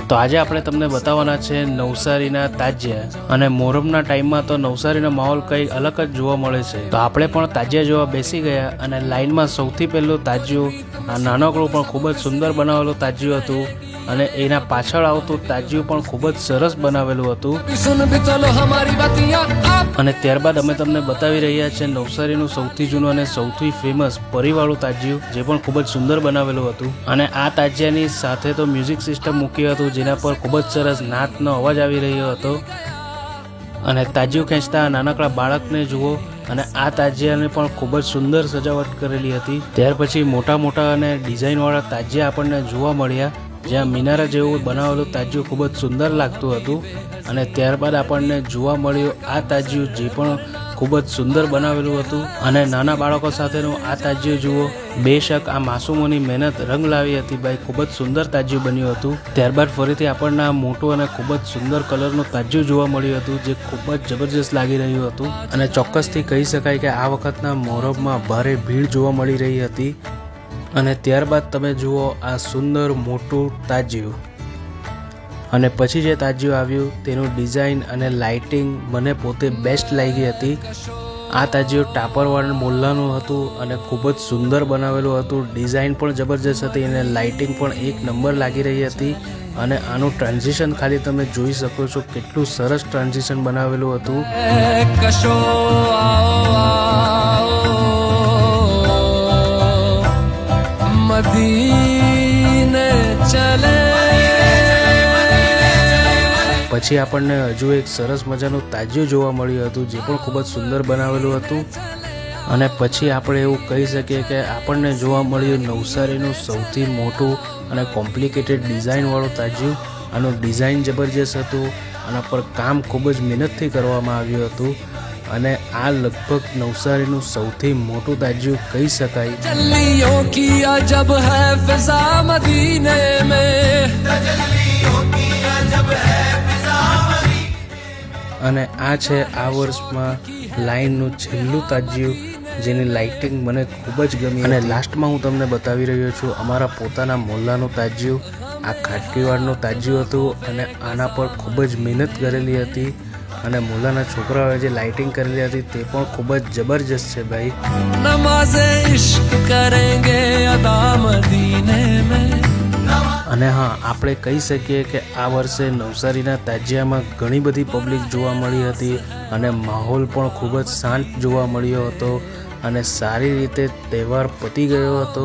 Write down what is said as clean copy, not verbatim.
તો આજે આપણે તમને બતાવવાના છે નવસારીના તાજિયા, અને મોહરમના ટાઈમમાં તો નવસારીનો માહોલ કંઈ અલગ જ જોવા મળે છે। તો આપણે પણ તાજિયા જોવા બેસી ગયા, અને લાઈનમાં સૌથી પહેલું તાજિયું આ નાનકડું પણ ખૂબ જ સુંદર બનાવેલું તાજિયું હતું, અને એના પાછળ આવતું તાજિયું પણ ખૂબ જ સરસ બનાવેલું હતું। અને ત્યારબાદ અમે તમને બતાવી રહ્યા છીએ નવસારીનું સૌથી જૂનું અને સૌથી ફેમસ પરીવાળું તાજિયું, જે પણ ખૂબ જ સુંદર બનાવેલું હતું। અને આ તાજિયાની સાથે તો મ્યુઝિક સિસ્ટમ મૂક્યું હતું, જેના પર ખૂબ જ સરસ નાચનો અવાજ આવી રહ્યો હતો। અને તાજિયું ખેંચતા નાનકડા બાળકને જુઓ, અને આ તાજિયાને પણ ખૂબ જ સુંદર સજાવટ કરેલી હતી। ત્યાર પછી મોટા મોટા અને ડિઝાઇનવાળા તાજિયા આપણને જોવા મળ્યા, જ્યાં મિનારા જેવું બનાવેલું તાજિયું ખૂબ જ સુંદર લાગતું હતું। અને ત્યારબાદ આપણને જોવા મળ્યું આ તાજિયું, જે પણ ખૂબ જ સુંદર બનાવેલું હતું। અને નાના બાળકો સાથેનું આ તાજિયું જુઓ, બેશક આ માસૂમોની મહેનત રંગ લાવી હતી ભાઈ, ખૂબ જ સુંદર તાજિયું બન્યું હતું। ત્યારબાદ ફરીથી આપણને આ મોટું અને ખૂબ જ સુંદર કલરનું તાજિયું જોવા મળ્યું હતું, જે ખૂબ જ જબરજસ્ત લાગી રહ્યું હતું। અને ચોક્કસથી કહી શકાય કે આ વખતના મોહરમમાં ભારે ભીડ જોવા મળી રહી હતી। અને ત્યારબાદ તમે જુઓ આ સુંદર મોટું તાજિયું, અને પછી જે તાજિયું આવ્યું તેનું ડિઝાઇન અને લાઇટિંગ મને પોતે બેસ્ટ લાગી હતી। આ તાજિયું ટાપરવાડ મોલ્લાનું હતું, અને ખૂબ જ સુંદર બનાવેલું હતું। ડિઝાઇન પણ જબરજસ્ત હતી, અને લાઇટિંગ પણ એક નંબર લાગી રહી હતી। અને આનું ટ્રાન્ઝિશન ખાલી તમે જોઈ શકો છો, કેટલું સરસ ટ્રાન્ઝિશન બનાવેલું હતું। પછી આપણને હજુ એક સરસ મજાનું તાજિયું જોવા મળ્યું હતું, જે પણ ખૂબ જ સુંદર બનાવેલું હતું। અને પછી આપણે એવું કહી શકીએ કે આપણને જોવા મળ્યું નવસારીનું સૌથી મોટું અને કોમ્પ્લિકેટેડ ડિઝાઇનવાળું તાજિયું। આનું ડિઝાઇન જબરજસ્ત હતું, આના પર કામ ખૂબ જ મહેનતથી કરવામાં આવ્યું હતું, અને આ લગભગ નવસારીનું સૌથી મોટું તાજિયું કહી શકાય। અને આ છે આ વર્ષમાં લાઈનનું છેલ્લું તાજિયું, જેની લાઇટિંગ મને ખૂબ જ ગમી। અને લાસ્ટમાં હું તમને બતાવી રહ્યો છું અમારા પોતાના મોલ્લાનું તાજિયું। આ ખાટકીવાડનું તાજિયું હતું, અને આના પર ખૂબ જ મહેનત કરેલી હતી, અને મોલ્લાના છોકરાઓએ જે લાઇટિંગ કરેલી હતી તે પણ ખૂબ જ જબરજસ્ત છે ભાઈ। અને હા, આપણે કહી શકીએ કે આ વર્ષે નવસારીના તાજિયામાં ઘણી બધી પબ્લિક જોવા મળી હતી, અને માહોલ પણ ખૂબ જ શાંત જોવા મળ્યો હતો, અને સારી રીતે તહેવાર પતી ગયો હતો।